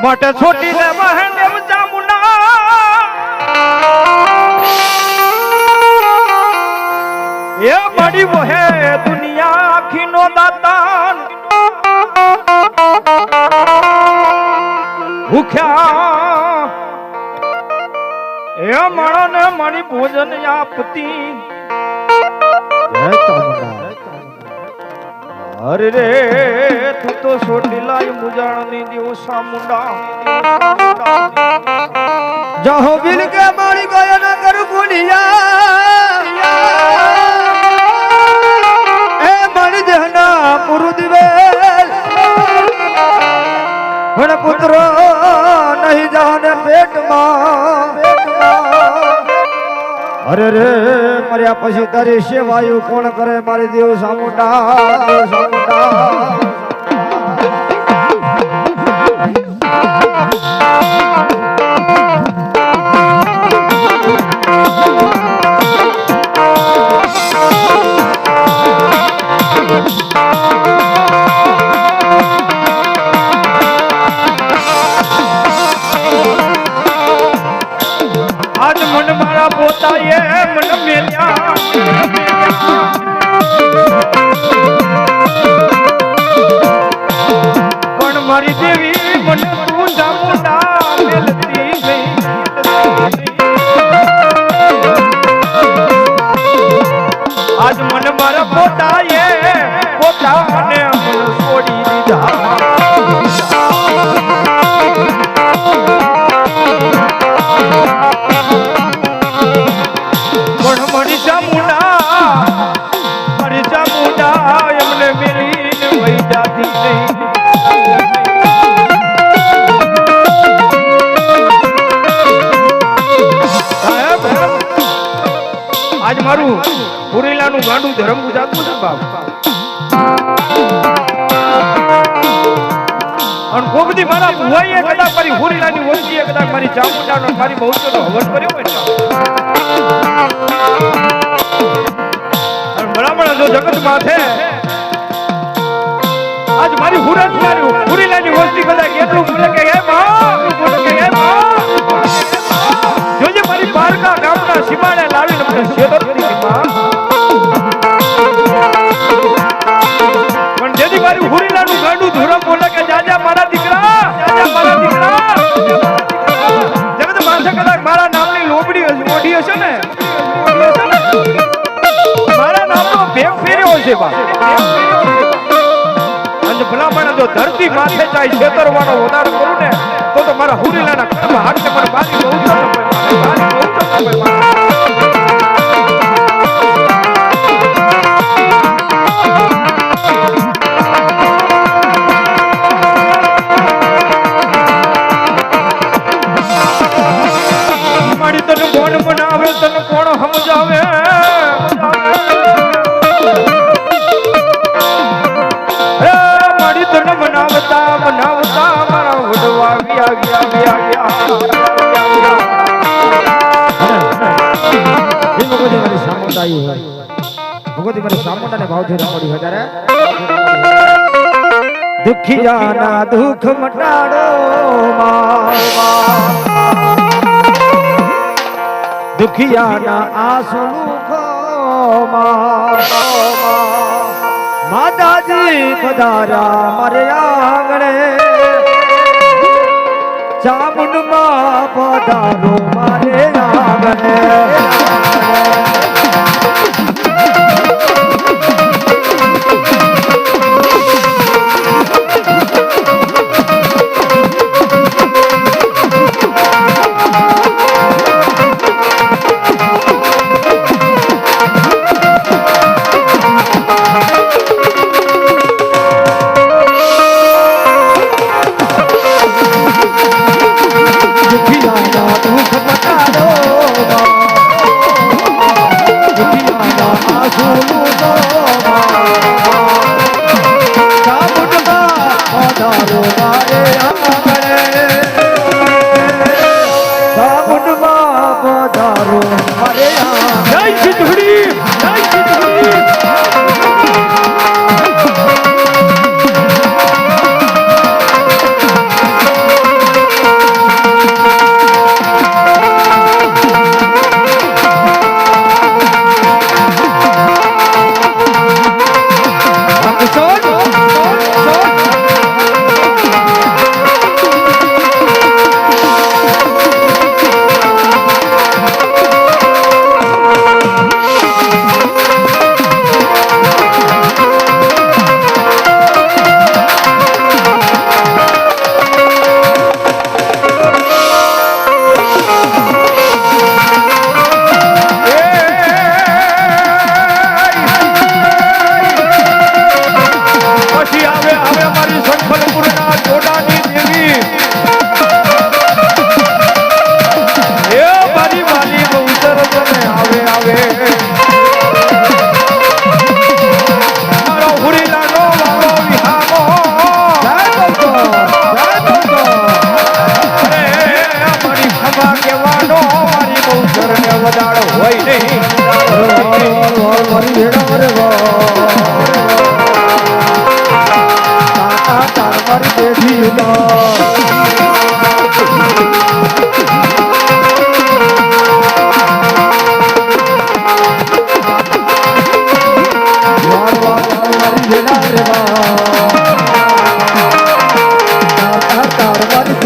માટે છોટી લે બહેન દેવ ચામુંડા એ બડી વહે દુનિયા આખી નો દાતાન ભૂખ્યા એ માણો ને મારી ભોજન આપતી અરે રે તું તો સોટીલાય મુજાણની દેવ સામુંડા જહો બિલ કે મારી ગયો ન કર ભૂલિયા એ મણ જના પુરુ દિવેલ ભણ પુત્રો નહીં જાને પેટમાં અરે રે મર્યા પછી તારી સેવાયું કોણ કરે મારી દેવ સામુંડા આજ મન મારા પોતાએ મન મેલ્યા પણ મારી દેવી મને તું ચામુંડા મેલતી નહીં આજ મન મારા પોતાએ પોતાને મન છોડી દીધા મારી ચામુંડા એમને મેલીને વહી જાતી નહીં સાહેબ આજ મારું પુરીલાનું ગાંડું ધરમ ગુજરાતું છે બાપ અને કોકદી મારા ભુવાઈએ કદાચ મારી પુરીલાની વસ્તીએ કદાચ મારી ચામુંડાનો મારી બહુચોનો હવન કર્યો હોય ને બરાબર જો જગત માથે આજ મારી હુરત મારી પુરીલાની વસ્તી કદાચ એટલું બોલે કે હે માં જોજે મારી બારકા ગામના સીમાડે લાવીને મને શેતરતી માં પણ જેથી મારી હુરીલાનું ગાંડું ધોરમ બોલે કે જાજા મારા દીકરા જગત માથે કદાચ મારા નામની લોબડી મોઢી હશે ને મારા નામનો ભેગ ફેર્યો છે બા અને ભલામણ જો ધરતી માથે જાય છેતરવાનો વધારો કરું ને તો મારા હુરીલાના ઘરમાં હાથ મને બારી બહુ મારી તને કોણ બનાવે તને કોણ સમજાવે મનાવતા મારા વડવા ગયા ભગવતી મારી સામુંડાને ભાવથી રમડી વધારે દુખિયાના દુઃખ મટાડો દુખિયાના આંસુ માતાજી પધારા મારે આંગણે ચામુંડમાં પધારો મારે આંગણે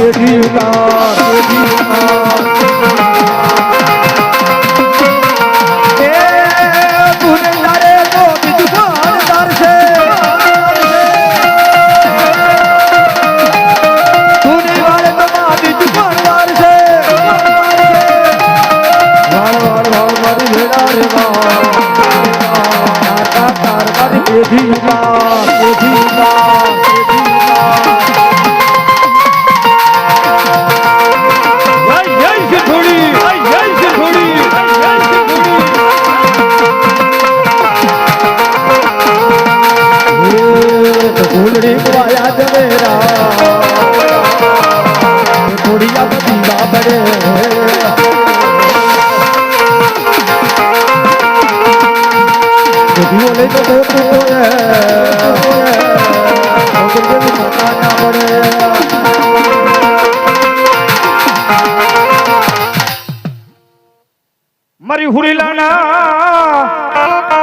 પેઢી ઉતાર એ ભૂલે તારે તો બીજું પાનદાર છે ભૂલે વાળે તો માં બીજું પાનદાર છે વાળ મારી ભેડા રે તાર મારી પેઢી ઉતાર જય સિદ્ધોડી જય સિદ્ધોડી જય સિદ્ધોડી ફૂલડી વાયા જવેરા થોડીયા બધી બાબડે દીવો લઈ તો મારી હુરીલાના